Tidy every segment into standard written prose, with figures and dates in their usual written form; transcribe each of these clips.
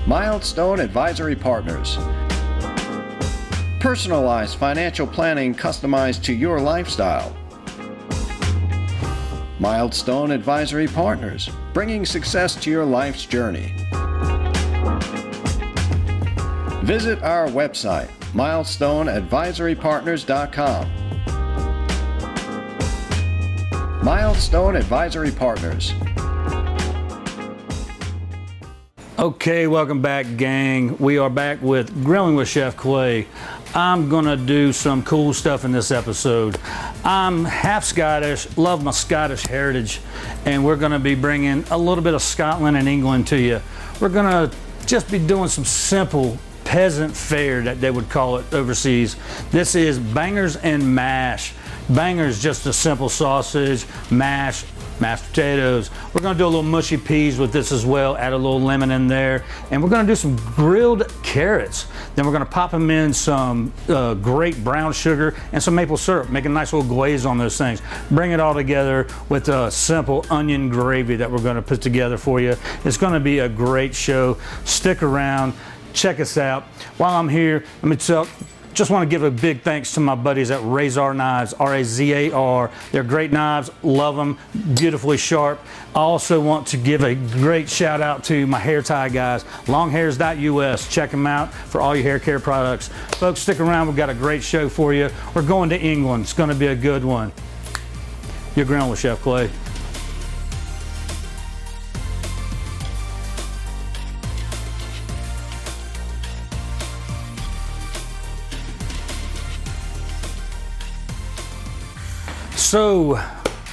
Milestone Advisory Partners. Personalized financial planning customized to your lifestyle. Milestone Advisory Partners, bringing success to your life's journey. Visit our website, milestoneadvisorypartners.com. Milestone Advisory Partners. Okay, welcome back, gang. We are back with Grilling with Chef Clay. I'm gonna do some cool stuff in this episode. I'm half Scottish, love my Scottish heritage, and we're gonna be bringing a little bit of Scotland and England to you. We're gonna just be doing some simple peasant fare that they would call it overseas. This is bangers and mash. Bangers, just a simple sausage, mashed potatoes. We're gonna do a little mushy peas with this as well, add a little lemon in there, and we're gonna do some grilled carrots. Then we're gonna pop them in some great brown sugar and some maple syrup, make a nice little glaze on those things. Bring it all together with a simple onion gravy that we're gonna put together for you. It's gonna be a great show. Stick around, check us out. While I'm here, let me just want to give a big thanks to my buddies at Razor Knives, R-A-Z-A-R. They're great knives, love them, beautifully sharp. I also want to give a great shout out to my hair tie guys, longhairs.us. Check them out for all your hair care products. Folks, stick around, we've got a great show for you. We're going to England, it's gonna be a good one. You're Grilling with Chef Clay. So,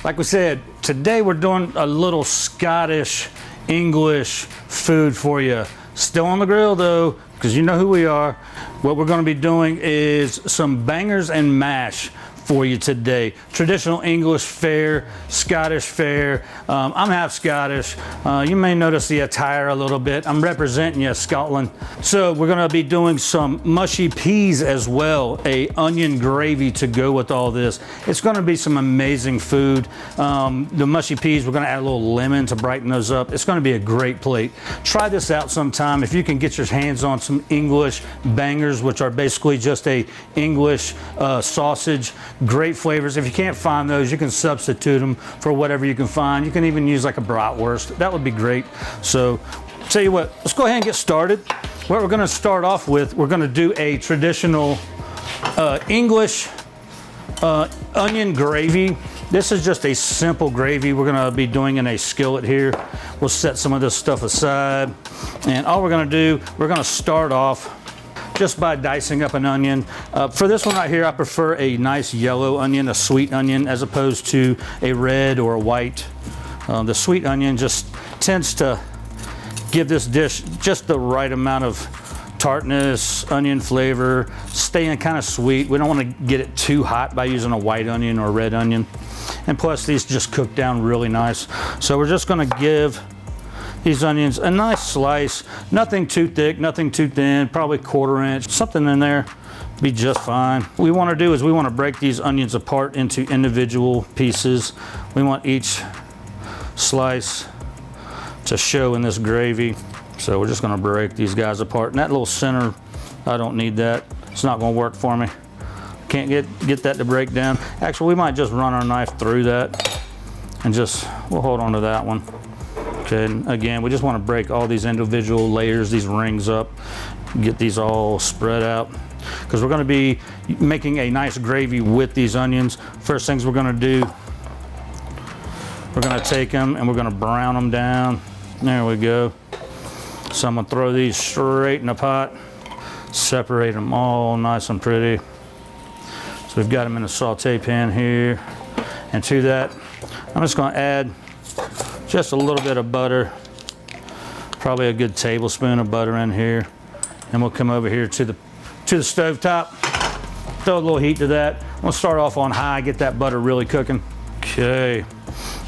like we said, today we're doing a little Scottish, English food for you. Still on the grill though, because you know who we are. What we're gonna be doing is some bangers and mash for you today. Traditional English fare, Scottish fare. I'm half Scottish. You may notice the attire a little bit. I'm representing you, Scotland. So we're gonna be doing some mushy peas as well, a onion gravy to go with all this. It's gonna be some amazing food. The mushy peas, we're gonna add a little lemon to brighten those up. It's gonna be a great plate. Try this out sometime. If you can get your hands on some English bangers, which are basically just a English sausage, great flavors. If you can't find those, you can substitute them for whatever you can find. You can even use like a bratwurst. That would be great. So, tell you what, let's go ahead and get started. What we're gonna start off with, we're gonna do a traditional English onion gravy. This is just a simple gravy we're gonna be doing in a skillet here. We'll set some of this stuff aside. And all we're gonna do, we're gonna start off just by dicing up an onion. For this one right here, I prefer a nice yellow onion, a sweet onion, as opposed to a red or a white. The sweet onion just tends to give this dish just the right amount of tartness, onion flavor, staying kind of sweet. We don't want to get it too hot by using a white onion or a red onion. And plus these just cook down really nice. So we're just gonna give these onions a nice slice, nothing too thick, nothing too thin, probably 1/4 inch, something in there, be just fine. What we wanna do is we wanna break these onions apart into individual pieces. We want each slice to show in this gravy. So we're just gonna break these guys apart. And that little center, I don't need that. It's not gonna work for me. Can't get that to break down. Actually, we might just run our knife through that and we'll hold on to that one. Okay, and again, we just want to break all these individual layers, these rings up, get these all spread out, because we're going to be making a nice gravy with these onions. First things we're going to do, we're going to take them and we're going to brown them down. There we go. So I'm going to throw these straight in the pot, separate them all nice and pretty. So we've got them in a saute pan here, and to that, I'm just going to add just a little bit of butter, probably a good tablespoon of butter in here. And we'll come over here to the stove top, throw a little heat to that. We'll start off on high, get that butter really cooking. Okay,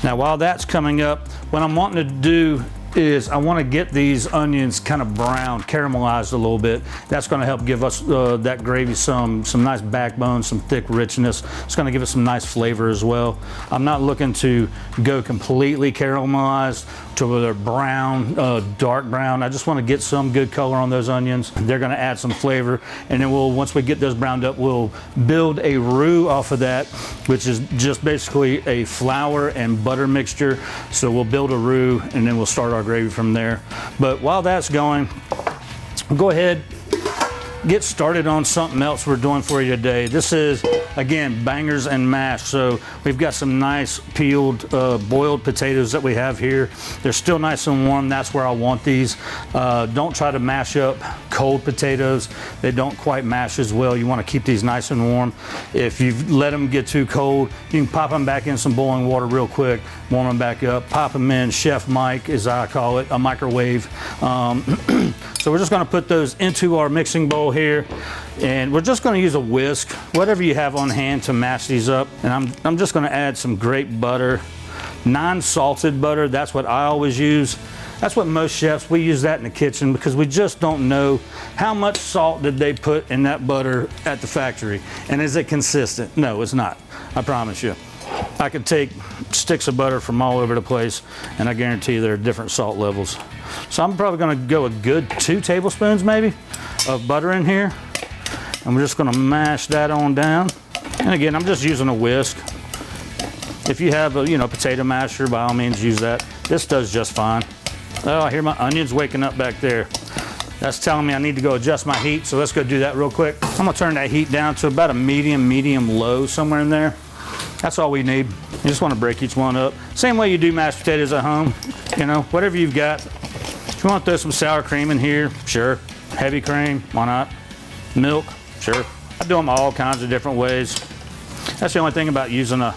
now while that's coming up, what I'm wanting to do is I want to get these onions kind of brown, caramelized a little bit. That's going to help give us that gravy some nice backbone, some thick richness. It's going to give it some nice flavor as well. I'm not looking to go completely caramelized to where they're brown, dark brown. I just want to get some good color on those onions. They're going to add some flavor, and then once we get those browned up, we'll build a roux off of that, which is just basically a flour and butter mixture. So we'll build a roux, and then we'll start our gravy from there. But while that's going, we'll go ahead, get started on something else we're doing for you today. This is, again, bangers and mash. So we've got some nice peeled, boiled potatoes that we have here. They're still nice and warm. That's where I want these. Don't try to mash up cold potatoes. They don't quite mash as well. You want to keep these nice and warm. If you let them get too cold, you can pop them back in some boiling water real quick, warm them back up, pop them in chef mic, as I call it, a microwave. So we're just going to put those into our mixing bowl here, and we're just going to use a whisk, whatever you have on hand to mash these up. And I'm just going to add some great butter, non-salted butter. That's what I always use. That's what most chefs, we use that in the kitchen because we just don't know how much salt did they put in that butter at the factory, and is it consistent? No, it's not. I promise you. I could take sticks of butter from all over the place, and I guarantee you there are different salt levels. So I'm probably going to go a good 2 tablespoons maybe of butter in here, and we're just going to mash that on down. And again, I'm just using a whisk. If you have a potato masher, by all means use that. This does just fine. Oh, I hear my onions waking up back there. That's telling me I need to go adjust my heat, so let's go do that real quick. I'm going to turn that heat down to about a medium low, somewhere in there. That's all we need. You just want to break each one up. Same way you do mashed potatoes at home. Whatever you've got. If you want to throw some sour cream in here, sure. Heavy cream, why not? Milk, sure. I do them all kinds of different ways. That's the only thing about using a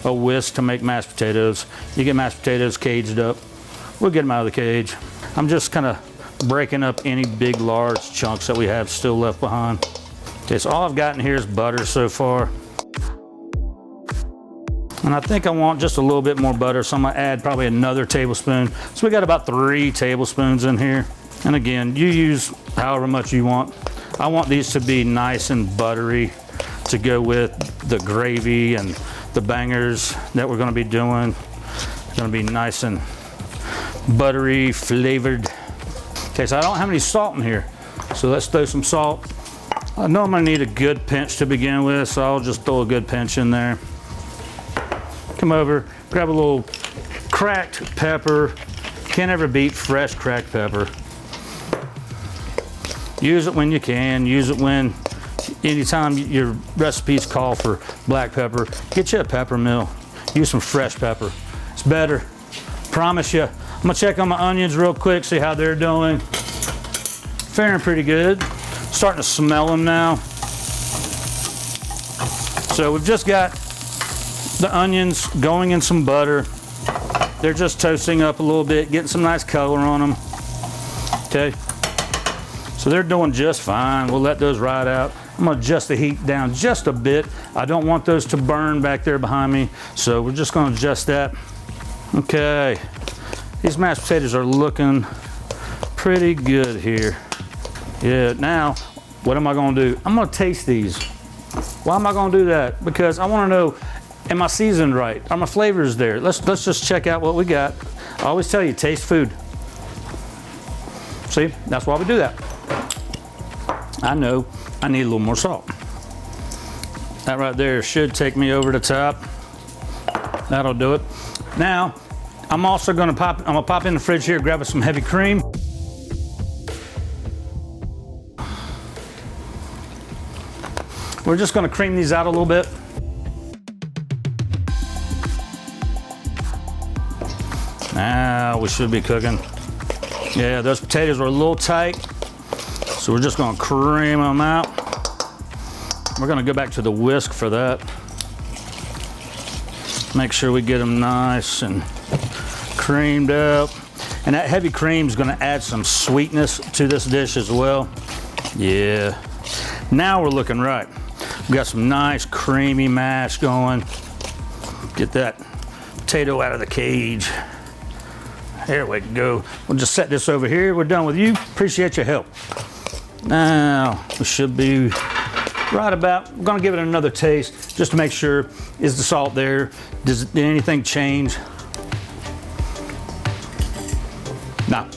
whisk to make mashed potatoes. You get mashed potatoes caged up. We'll get them out of the cage. I'm just kind of breaking up any big, large chunks that we have still left behind. Okay, so all I've got in here is butter so far. And I think I want just a little bit more butter, so I'm gonna add probably another tablespoon. So we got about 3 tablespoons in here. And again, you use however much you want. I want these to be nice and buttery to go with the gravy and the bangers that we're gonna be doing. It's gonna be nice and buttery, flavored. Okay, so I don't have any salt in here. So let's throw some salt. I know I'm gonna need a good pinch to begin with, so I'll just throw a good pinch in there. Come over, grab a little cracked pepper. Can't ever beat fresh cracked pepper. Use it when you can. Use it anytime your recipes call for black pepper. Get you a pepper mill. Use some fresh pepper. It's better. Promise you. I'm gonna check on my onions real quick, see how they're doing. Faring pretty good. Starting to smell them now. So we've just got the onions going in some butter. They're just toasting up a little bit, getting some nice color on them. Okay, so they're doing just fine. We'll let those ride out. I'm gonna adjust the heat down just a bit. I don't want those to burn back there behind me, so we're just gonna adjust that. Okay, these mashed potatoes are looking pretty good here. Yeah, now what am I gonna do? I'm gonna taste these. Why am I gonna do that? Because I wanna know, am I seasoned right? Are my flavors there? Let's just check out what we got. I always tell you, taste food. See, that's why we do that. I know I need a little more salt. That right there should take me over the top. That'll do it. Now, I'm also gonna pop in the fridge here, grab us some heavy cream. We're just gonna cream these out a little bit. Now we should be cooking. Yeah, those potatoes are a little tight, so we're just gonna cream them out. We're gonna go back to the whisk for that. Make sure we get them nice and creamed up. And that heavy cream is gonna add some sweetness to this dish as well. Yeah, now we're looking right. We got some nice creamy mash going. Get that potato out of the cage. There we go. We'll just set this over here. We're done with you. Appreciate your help. Now, we should be right about, I'm gonna give it another taste just to make sure, is the salt there? Did anything change? No.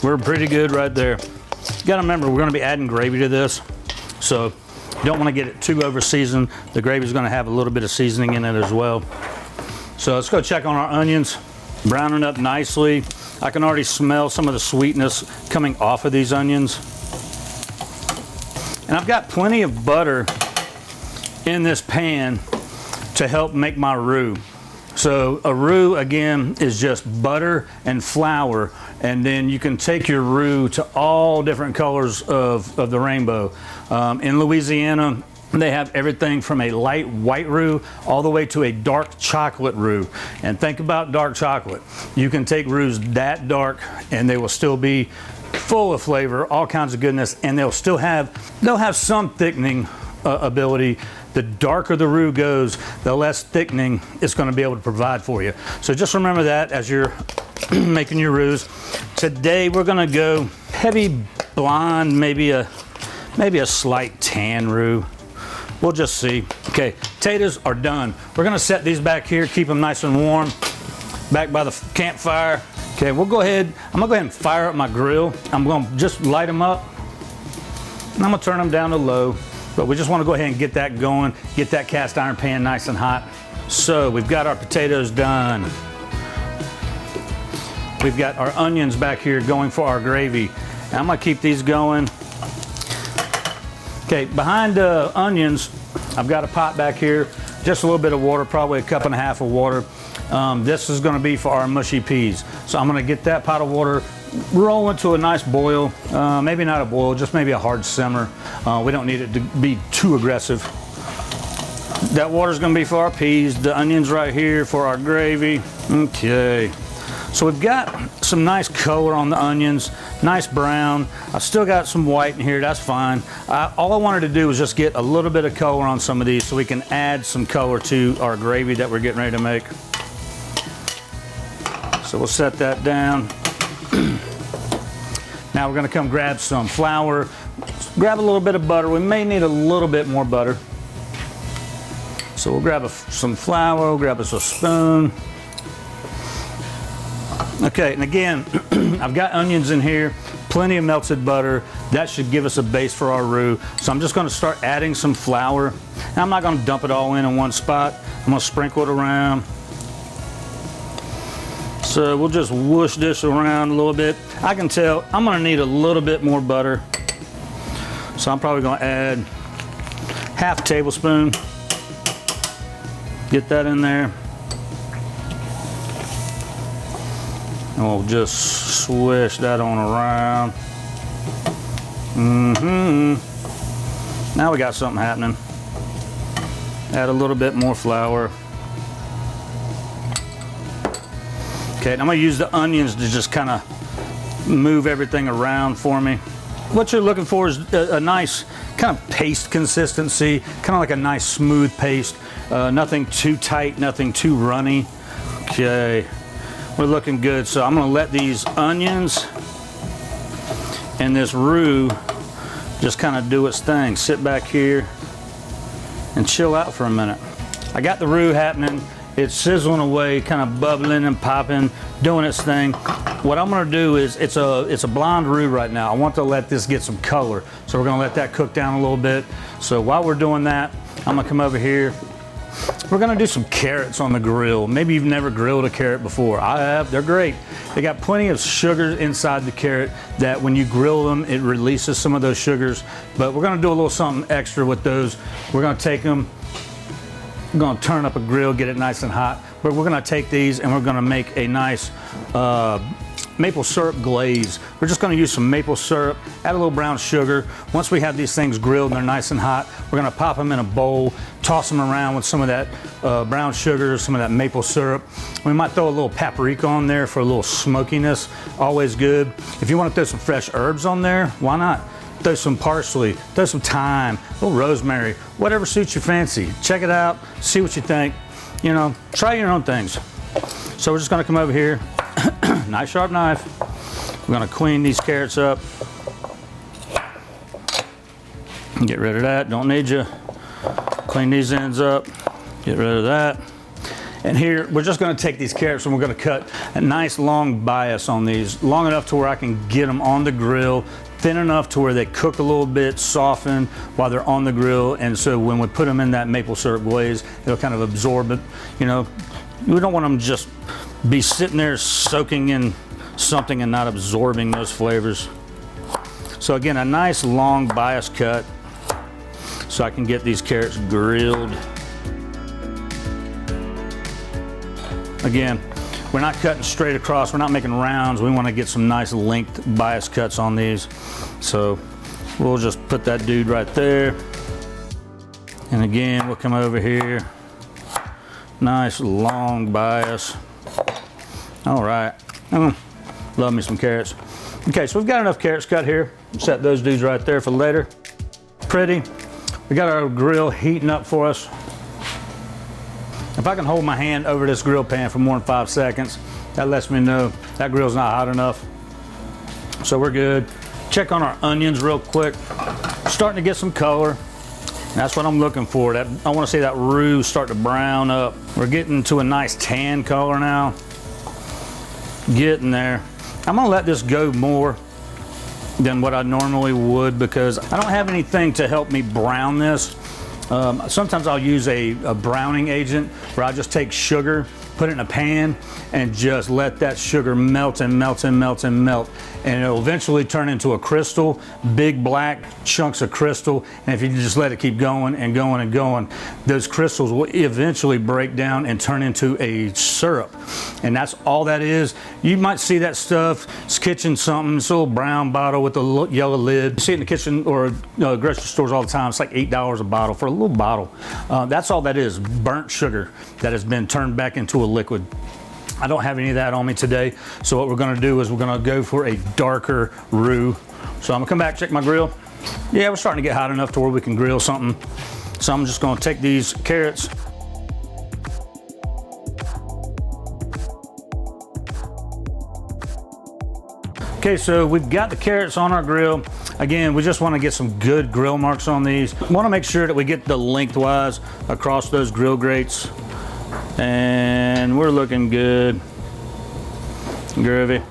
We're pretty good right there. You gotta remember, we're gonna be adding gravy to this, so you don't wanna get it too over seasoned. The gravy's gonna have a little bit of seasoning in it as well. So let's go check on our onions. Browning up nicely. I can already smell some of the sweetness coming off of these onions. And I've got plenty of butter in this pan to help make my roux. So a roux, again, is just butter and flour, and then you can take your roux to all different colors of the rainbow. In Louisiana, they have everything from a light white roux all the way to a dark chocolate roux. And think about dark chocolate. You can take roux that dark and they will still be full of flavor, all kinds of goodness, and they'll have some thickening ability. The darker the roux goes, the less thickening it's going to be able to provide for you. So just remember that as you're making your roux. Today we're going to go heavy blonde, maybe a slight tan roux. We'll just see. Okay, potatoes are done. We're gonna set these back here, keep them nice and warm, back by the campfire. Okay, I'm gonna go ahead and fire up my grill. I'm gonna just light them up, and I'm gonna turn them down to low. But we just wanna go ahead and get that going, get that cast iron pan nice and hot. So we've got our potatoes done. We've got our onions back here going for our gravy. And I'm gonna keep these going. Okay, behind the onions, I've got a pot back here, just a little bit of water, probably a cup and a half of water. This is gonna be for our mushy peas. So I'm gonna get that pot of water, roll it to a nice boil, maybe not a boil, just maybe a hard simmer. We don't need it to be too aggressive. That water's gonna be for our peas, the onions right here for our gravy. Okay. So we've got some nice color on the onions, nice brown. I've still got some white in here, that's fine. All I wanted to do was just get a little bit of color on some of these so we can add some color to our gravy that we're getting ready to make. So we'll set that down. Now we're gonna come grab some flour, grab a little bit of butter. We may need a little bit more butter. So we'll grab some flour, we'll grab us a spoon. Okay, and again, I've got onions in here, plenty of melted butter. That should give us a base for our roux. So I'm just gonna start adding some flour. Now I'm not gonna dump it all in one spot. I'm gonna sprinkle it around. So we'll just whoosh this around a little bit. I can tell I'm gonna need a little bit more butter. So I'm probably gonna add half a tablespoon. Get that in there. And we'll just swish that on around. Now we got something happening. Add a little bit more flour. Okay, and I'm gonna use the onions to just kind of move everything around for me. What you're looking for is a nice kind of paste consistency, kind of like a nice smooth paste. Nothing too tight, nothing too runny. Okay. We're looking good, so I'm gonna let these onions and this roux just kind of do its thing. Sit back here and chill out for a minute. I got the roux happening. It's sizzling away, kind of bubbling and popping, doing its thing. What I'm gonna do is, it's a blonde roux right now. I want to let this get some color. So we're gonna let that cook down a little bit. So while we're doing that, I'm gonna come over here. We're gonna do some carrots on the grill. Maybe you've never grilled a carrot before. I have, they're great. They got plenty of sugar inside the carrot that when you grill them, it releases some of those sugars. But we're gonna do a little something extra with those. We're gonna take them, we're gonna turn up a grill, get it nice and hot. But we're gonna take these and we're gonna make a nice maple syrup glaze. We're just gonna use some maple syrup, add a little brown sugar. Once we have these things grilled and they're nice and hot, we're gonna pop them in a bowl, toss them around with some of that brown sugar, some of that maple syrup. We might throw a little paprika on there for a little smokiness, always good. If you wanna throw some fresh herbs on there, why not? Throw some parsley, throw some thyme, a little rosemary, whatever suits your fancy. Check it out, see what you think. You know, try your own things. So we're just gonna come over here, nice sharp knife. We're gonna clean these carrots up. Get rid of that, don't need you. Clean these ends up, get rid of that. And here, we're just gonna take these carrots and we're gonna cut a nice long bias on these, long enough to where I can get them on the grill, thin enough to where they cook a little bit, soften while they're on the grill. And so when we put them in that maple syrup glaze, it'll kind of absorb it. You know, we don't want them to just be sitting there soaking in something and not absorbing those flavors. So again, a nice long bias cut so I can get these carrots grilled. Again, we're not cutting straight across, we're not making rounds. We want to get some nice length bias cuts on these. So we'll just put that dude right there. And again, we'll come over here. Nice long bias. All right, love me some carrots. Okay, so we've got enough carrots cut here. Set those dudes right there for later. Pretty. We got our grill heating up for us. If I can hold my hand over this grill pan for more than 5 seconds, that lets me know that grill's not hot enough. So we're good. Check on our onions real quick. Starting to get some color. That's what I'm looking for. I want to see that roux start to brown up. We're getting to a nice tan color now. Getting there. I'm gonna let this go more than what I normally would because I don't have anything to help me brown this. Sometimes I'll use a browning agent where I just take sugar, put it in a pan, and just let that sugar melt and melt and melt and melt. And it'll eventually turn into a crystal, big black chunks of crystal. And if you just let it keep going and going and going, those crystals will eventually break down and turn into a syrup. And that's all that is. You might see that stuff, it's kitchen something, it's a little brown bottle with a yellow lid. You see it in the kitchen or grocery stores all the time. It's like $8 a bottle for a little bottle. That's all that is, burnt sugar that has been turned back into a liquid. I don't have any of that on me today. So what we're gonna do is we're gonna go for a darker roux. So I'm gonna come back, check my grill. Yeah, we're starting to get hot enough to where we can grill something. So I'm just gonna take these carrots. Okay, so we've got the carrots on our grill. Again, we just wanna get some good grill marks on these. We wanna make sure that we get the lengthwise across those grill grates. And we're looking good, groovy.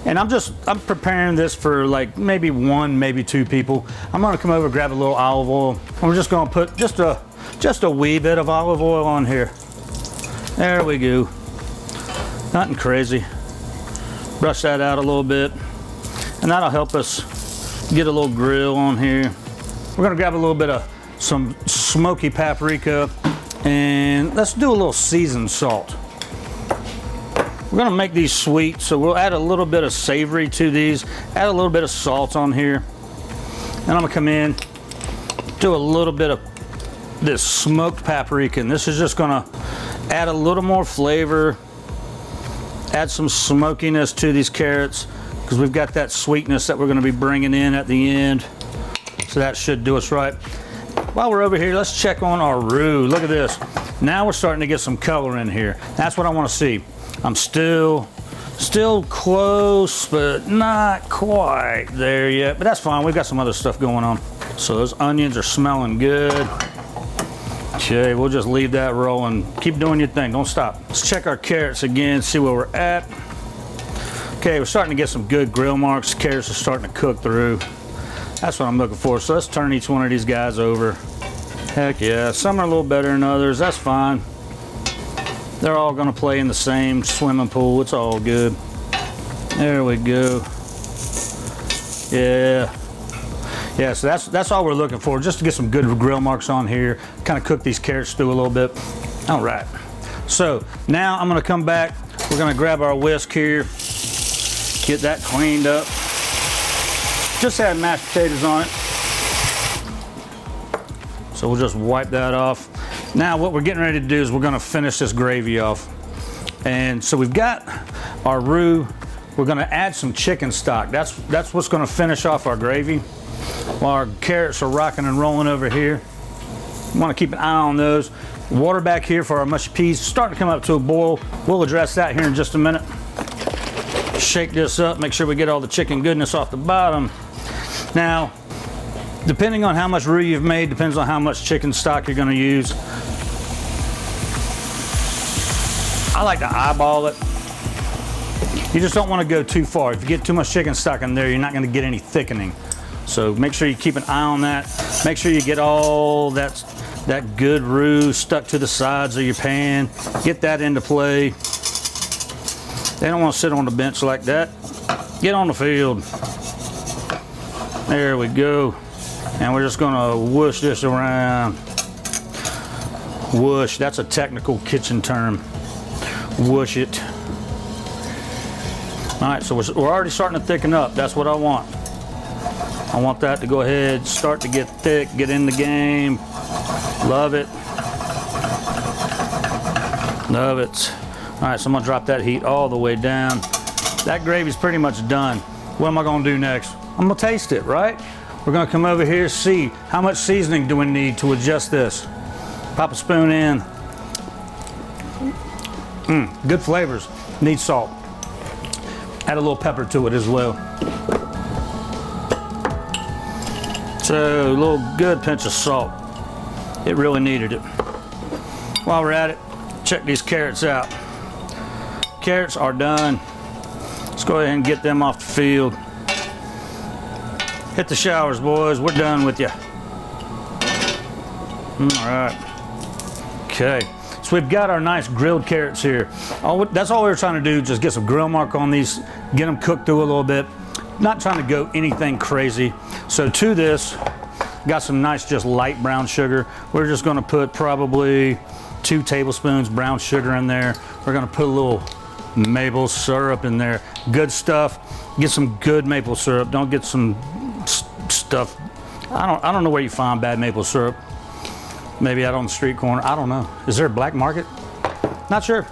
And I'm preparing this for like maybe 1, maybe 2 people. I'm gonna come over, grab a little olive oil. And we're just gonna put just a wee bit of olive oil on here. There we go. Nothing crazy. Brush that out a little bit. And that'll help us get a little grill on here. We're gonna grab a little bit of some smoky paprika. And let's do a little seasoned salt. We're gonna make these sweet, so we'll add a little bit of savory to these, add a little bit of salt on here. And I'm gonna come in, do a little bit of this smoked paprika, and this is just gonna add a little more flavor, add some smokiness to these carrots, because we've got that sweetness that we're gonna be bringing in at the end. So that should do us right. While we're over here, let's check on our roux. Look at this. Now we're starting to get some color in here. That's what I want to see. I'm still close, but not quite there yet. But that's fine. We've got some other stuff going on. So those onions are smelling good. Okay, we'll just leave that rolling. Keep doing your thing. Don't stop. Let's check our carrots again, see where we're at. Okay, we're starting to get some good grill marks. Carrots are starting to cook through. That's what I'm looking for. So let's turn each one of these guys over. Heck yeah, some are a little better than others. That's fine. They're all gonna play in the same swimming pool. It's all good. There we go. Yeah. Yeah, so that's all we're looking for, just to get some good grill marks on here, kind of cook these carrots through a little bit. All right. So now I'm gonna come back. We're gonna grab our whisk here, get that cleaned up. Just had mashed potatoes on it. So we'll just wipe that off. Now what we're getting ready to do is we're gonna finish this gravy off. And so we've got our roux. We're gonna add some chicken stock. That's what's gonna finish off our gravy. While our carrots are rocking and rolling over here. You wanna keep an eye on those. Water back here for our mushy peas starting to come up to a boil. We'll address that here in just a minute. Shake this up, make sure we get all the chicken goodness off the bottom. Now, depending on how much roux you've made, depends on how much chicken stock you're gonna use. I like to eyeball it. You just don't want to go too far. If you get too much chicken stock in there, you're not going to get any thickening. So make sure you keep an eye on that. Make sure you get all that good roux stuck to the sides of your pan. Get that into play. They don't want to sit on the bench like that. Get on the field. There we go. And we're just going to whoosh this around. Whoosh, that's a technical kitchen term. Whoosh it. All right, so we're already starting to thicken up. That's what I want. I want that to go ahead, start to get thick, get in the game. Love it. Love it. All right, so I'm gonna drop that heat all the way down. That gravy's pretty much done. What am I gonna do next? I'm gonna taste it, right? We're gonna come over here, see how much seasoning do we need to adjust this. Pop a spoon in. Good flavors. Need salt. Add a little pepper to it as well. So a little good pinch of salt. It really needed it. While we're at it, check these carrots out. Carrots are done. Let's go ahead and get them off the field. Hit the showers, boys. We're done with you. All right. Okay. So we've got our nice grilled carrots here. That's all we were trying to do, just get some grill mark on these, get them cooked through a little bit. Not trying to go anything crazy. So to this, got some nice just light brown sugar. We're just gonna put probably 2 tablespoons brown sugar in there. We're gonna put a little maple syrup in there. Good stuff. Get some good maple syrup. Don't get some stuff. I don't know where you find bad maple syrup. Maybe out on the street corner, I don't know. Is there a black market? Not sure.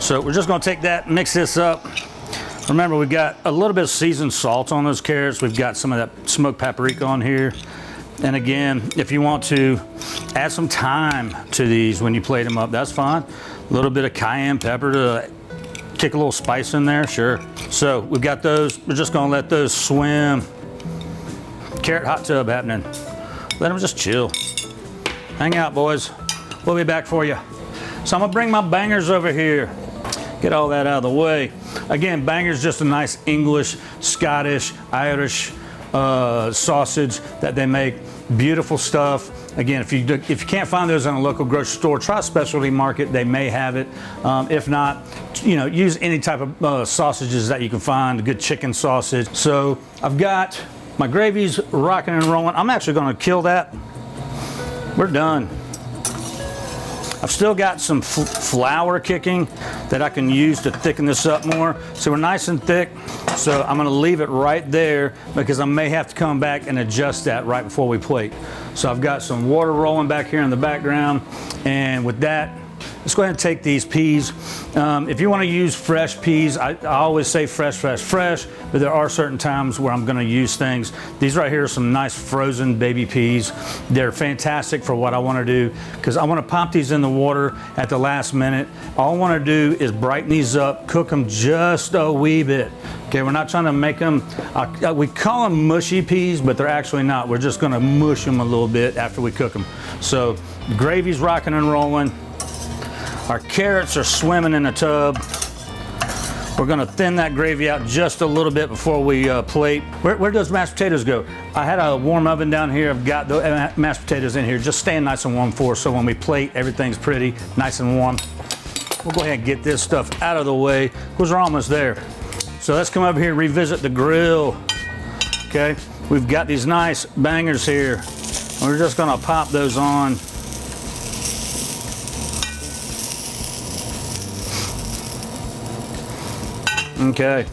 So we're just gonna take that, mix this up. Remember, we've got a little bit of seasoned salt on those carrots. We've got some of that smoked paprika on here. And again, if you want to add some thyme to these when you plate them up, that's fine. A little bit of cayenne pepper to kick a little spice in there, sure. So we've got those, we're just gonna let those swim. Carrot hot tub happening. Let them just chill. Hang out, boys. We'll be back for you. So I'm gonna bring my bangers over here. Get all that out of the way. Again, bangers just a nice English, Scottish, Irish sausage that they make. Beautiful stuff. Again, if you can't find those in a local grocery store, try a specialty market. They may have it. If not, use any type of sausages that you can find. A good chicken sausage. So I've got my gravy's rocking and rolling. I'm actually gonna kill that. We're done. I've still got some flour kicking that I can use to thicken this up more. So we're nice and thick. So I'm gonna leave it right there because I may have to come back and adjust that right before we plate. So I've got some water rolling back here in the background. And with that, let's go ahead and take these peas. If you want to use fresh peas, I always say fresh, but there are certain times where I'm going to use things. These right here are some nice frozen baby peas. They're fantastic for what I want to do because I want to pop these in the water at the last minute. All I want to do is brighten these up, cook them just a wee bit. Okay, we're not trying to make them, we call them mushy peas, but they're actually not. We're just going to mush them a little bit after we cook them. So the gravy's rocking and rolling. Our carrots are swimming in the tub. We're gonna thin that gravy out just a little bit before we plate. Where does mashed potatoes go? I had a warm oven down here. I've got the mashed potatoes in here, just staying nice and warm for us, so when we plate, everything's pretty nice and warm. We'll go ahead and get this stuff out of the way because we're almost there. So let's come over here and revisit the grill. Okay, we've got these nice bangers here. We're just gonna pop those on. Okay,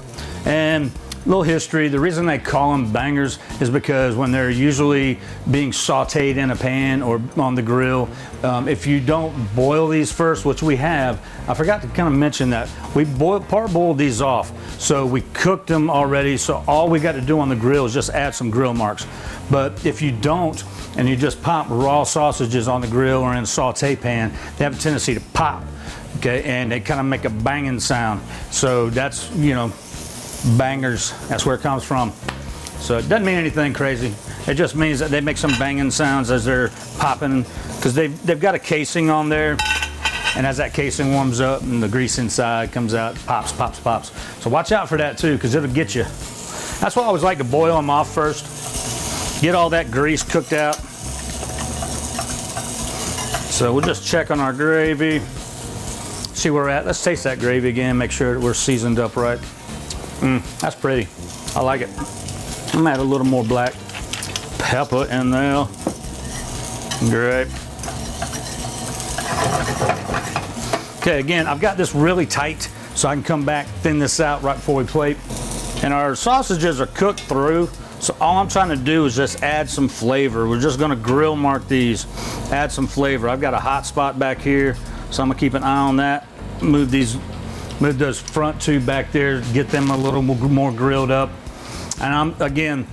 and Little history, the reason they call them bangers is because when they're usually being sauteed in a pan or on the grill, if you don't boil these first, which we have, I forgot to kind of mention that, we part-boiled these off. So we cooked them already, so all we got to do on the grill is just add some grill marks. But if you don't, and you just pop raw sausages on the grill or in a saute pan, they have a tendency to pop, okay, and they kind of make a banging sound. So that's, you know, bangers, that's where it comes from. So it doesn't mean anything crazy. It just means that they make some banging sounds as they're popping, because they've got a casing on there, and as that casing warms up and the grease inside comes out, pops, pops, pops. So watch out for that too, because it'll get you. That's why I always like to boil them off first, get all that grease cooked out. So we'll just check on our gravy, see where we're at. Let's taste that gravy again, make sure that we're seasoned up right. That's pretty. I like it. I'm gonna add a little more black pepper in there. Great. Okay, again, I've got this really tight so I can come back, thin this out right before we plate. And our sausages are cooked through, so all I'm trying to do is just add some flavor. We're just gonna grill mark these, add some flavor. I've got a hot spot back here, so I'm gonna keep an eye on that. Move those front two back there, get them a little more grilled up. And again,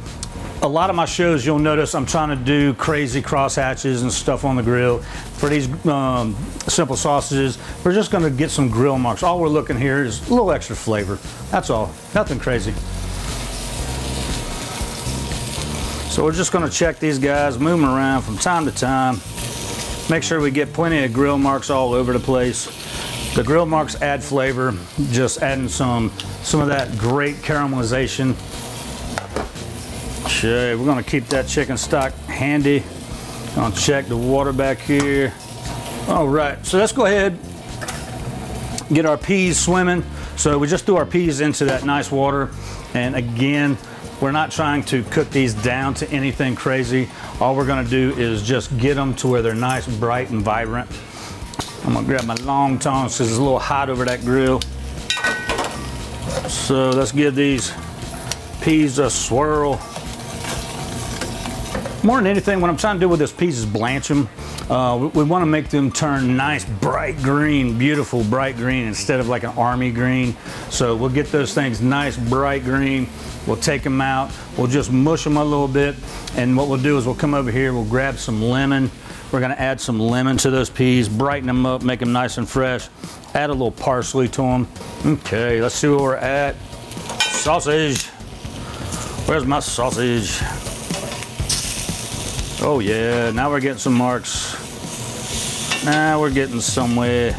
a lot of my shows, you'll notice I'm trying to do crazy cross hatches and stuff on the grill. For these simple sausages, we're just gonna get some grill marks. All we're looking here is a little extra flavor. That's all, nothing crazy. So we're just gonna check these guys, move them around from time to time. Make sure we get plenty of grill marks all over the place. The grill marks add flavor, just adding some of that great caramelization. Okay, we're gonna keep that chicken stock handy. Gonna check the water back here. All right, so let's go ahead, get our peas swimming. So we just threw our peas into that nice water. And again, we're not trying to cook these down to anything crazy. All we're gonna do is just get them to where they're nice, bright, and vibrant. I'm gonna grab my long tongs because it's a little hot over that grill. So let's give these peas a swirl. More than anything, what I'm trying to do with this peas is blanch them. We want to make them turn nice, bright green, beautiful, bright green instead of like an army green. So we'll get those things nice, bright green. We'll take them out. We'll just mush them a little bit. And what we'll do is we'll come over here, we'll grab some lemon. We're gonna add some lemon to those peas, brighten them up, make them nice and fresh. Add a little parsley to them. Okay, let's see where we're at. Sausage. Where's my sausage? Oh yeah, now we're getting some marks. Now we're getting somewhere.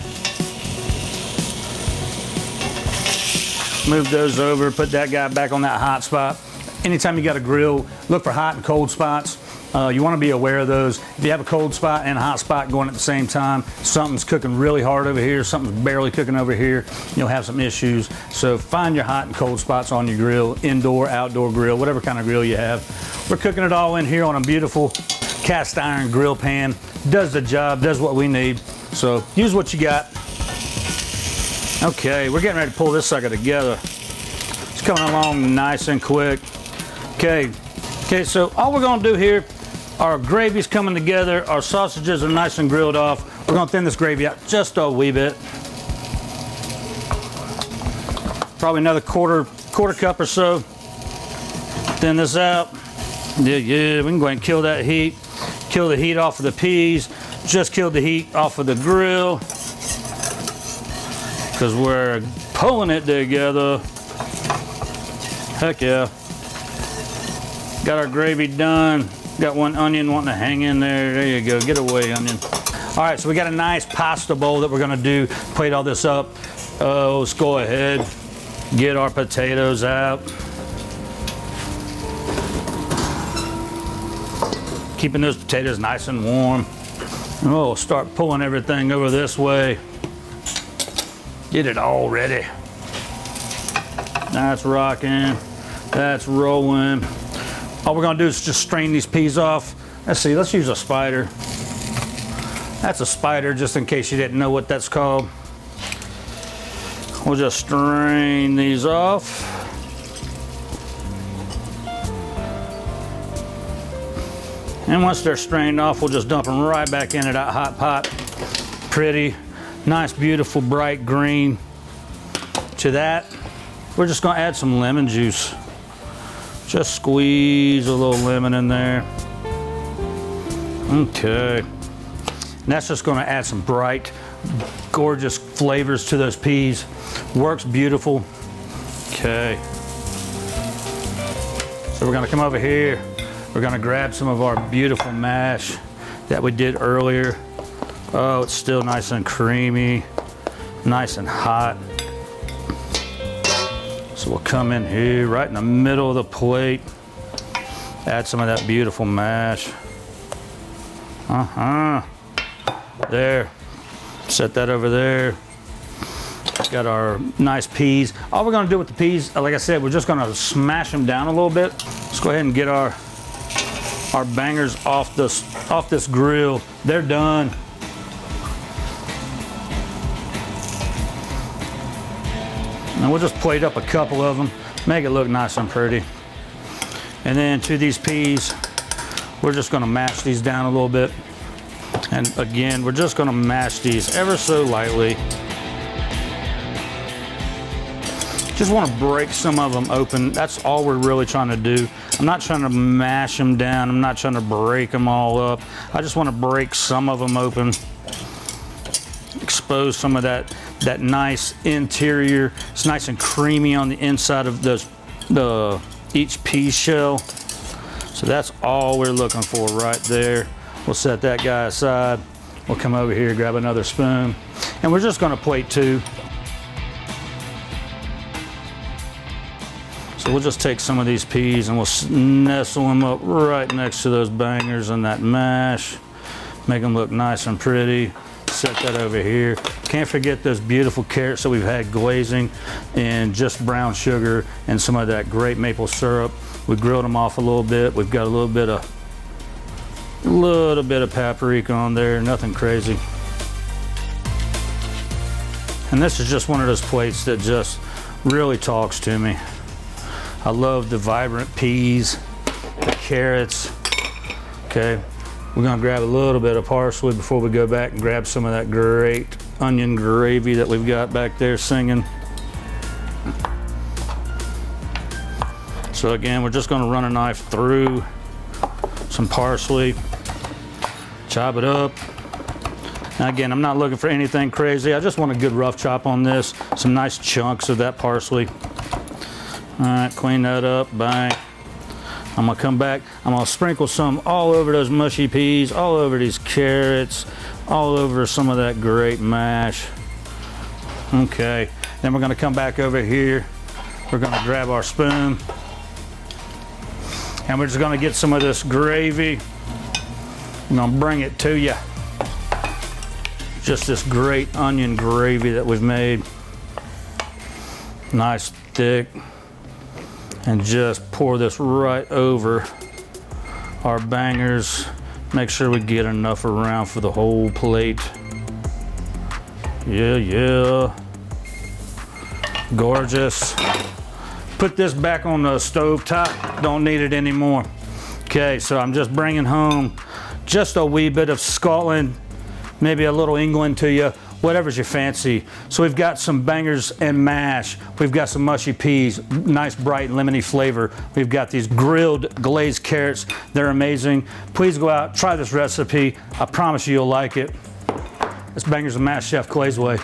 Move those over, put that guy back on that hot spot. Anytime you got a grill, look for hot and cold spots. You want to be aware of those. If you have a cold spot and a hot spot going at the same time, something's cooking really hard over here, something's barely cooking over here, you'll have some issues. So find your hot and cold spots on your grill, indoor, outdoor grill, whatever kind of grill you have. We're cooking it all in here on a beautiful cast iron grill pan. Does the job, does what we need. So use what you got. Okay, we're getting ready to pull this sucker together. It's coming along nice and quick. Okay, so all we're gonna do here, our gravy's coming together, our sausages are nice and grilled off. We're gonna thin this gravy out just a wee bit. Probably another quarter cup or so. Thin this out. Yeah, we can go ahead and kill that heat. Kill the heat off of the peas. Just killed the heat off of the grill, because we're pulling it together. Heck yeah. Got our gravy done. Got one onion wanting to hang in there. There you go, get away, onion. All right, so we got a nice pasta bowl that we're gonna do, plate all this up. Let's go ahead, get our potatoes out. Keeping those potatoes nice and warm. And we'll start pulling everything over this way. Get it all ready. That's rocking, that's rolling. All we're gonna do is just strain these peas off. Let's see, let's use a spider. That's a spider, just in case you didn't know what that's called. We'll just strain these off. And once they're strained off, we'll just dump them right back into that hot pot. Pretty, nice, beautiful, bright green. To that, we're just gonna add some lemon juice. Just squeeze a little lemon in there. Okay. And that's just gonna add some bright, gorgeous flavors to those peas. Works beautiful. Okay. So we're gonna come over here. We're gonna grab some of our beautiful mash that we did earlier. Oh, it's still nice and creamy, nice and hot. So we'll come in here right in the middle of the plate, add some of that beautiful mash. There, set that over there. Got our nice peas. All we're gonna do with the peas, like I said, we're just gonna smash them down a little bit. Let's go ahead and get our bangers off this grill. They're done. And we'll just plate up a couple of them, make it look nice and pretty. And then to these peas, we're just gonna mash these down a little bit. And again, we're just gonna mash these ever so lightly. Just wanna break some of them open. That's all we're really trying to do. I'm not trying to mash them down. I'm not trying to break them all up. I just wanna break some of them open. Expose some of that nice interior. It's nice and creamy on the inside of each pea shell. So that's all we're looking for right there. We'll set that guy aside. We'll come over here, grab another spoon, and we're just gonna plate two. So we'll just take some of these peas and we'll nestle them up right next to those bangers and that mash. Make them look nice and pretty. Set that over here. Can't forget those beautiful carrots that we've had glazing and just brown sugar and some of that great maple syrup. We grilled them off a little bit. We've got a little bit of paprika on there, nothing crazy. And this is just one of those plates that just really talks to me. I love the vibrant peas, the carrots. Okay. We're gonna grab a little bit of parsley before we go back and grab some of that great onion gravy that we've got back there singing. So again, we're just gonna run a knife through some parsley, chop it up. Now again, I'm not looking for anything crazy. I just want a good rough chop on this. Some nice chunks of that parsley. All right, clean that up, bang. I'm gonna come back, I'm gonna sprinkle some all over those mushy peas, all over these carrots, all over some of that great mash. Okay, then we're gonna come back over here. We're gonna grab our spoon and we're just gonna get some of this gravy. I'm gonna bring it to you. Just this great onion gravy that we've made. Nice, thick. And just pour this right over our bangers. Make sure we get enough around for the whole plate. Yeah. Gorgeous. Put this back on the stove top. Don't need it anymore. Okay, so I'm just bringing home just a wee bit of Scotland, maybe a little England to you. Whatever's your fancy. So we've got some bangers and mash. We've got some mushy peas, nice bright lemony flavor. We've got these grilled glazed carrots. They're amazing. Please go out, try this recipe. I promise you'll like it. It's Bangers and Mash Chef Clay's way.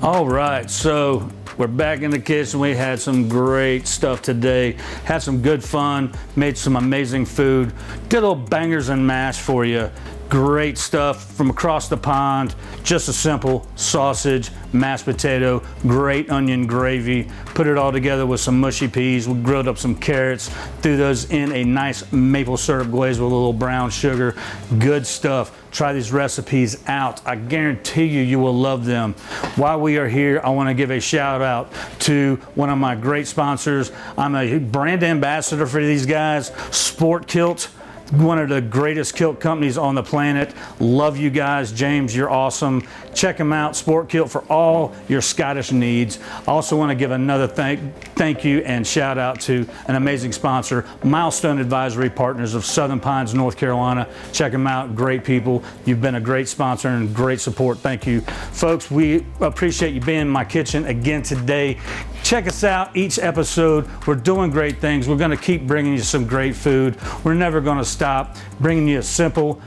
All right, so we're back in the kitchen. We had some great stuff today. Had some good fun, made some amazing food. Did a little bangers and mash for you. Great stuff from across the pond. Just a simple sausage, mashed potato, great onion gravy. Put it all together with some mushy peas. We grilled up some carrots, threw those in a nice maple syrup glaze with a little brown sugar. Good stuff. Try these recipes out. I guarantee you will love them. While we are here, I want to give a shout out to one of my great sponsors. I'm a brand ambassador for these guys, Sport Kilt. one of the greatest kilt companies on the planet. Love you guys. James, you're awesome. Check them out, Sport Kilt, for all your Scottish needs. I also want to give another thank you and shout out to an amazing sponsor, Milestone Advisory Partners of Southern Pines, North Carolina. Check them out. Great people. You've been a great sponsor and great support. Thank you. Folks, we appreciate you being in my kitchen again today. Check us out each episode. We're doing great things. We're going to keep bringing you some great food. We're never going to stop bringing you simple,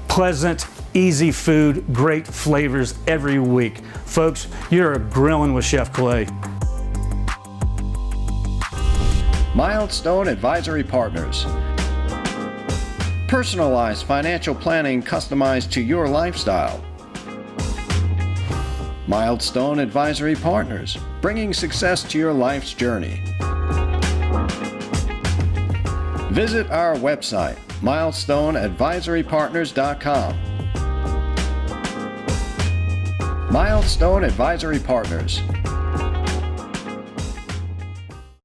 pleasant, easy food, great flavors every week. Folks, you're grilling with Chef Clay. Milestone Advisory Partners. Personalized financial planning customized to your lifestyle. Milestone Advisory Partners, bringing success to your life's journey. Visit our website, milestoneadvisorypartners.com. Milestone Advisory Partners,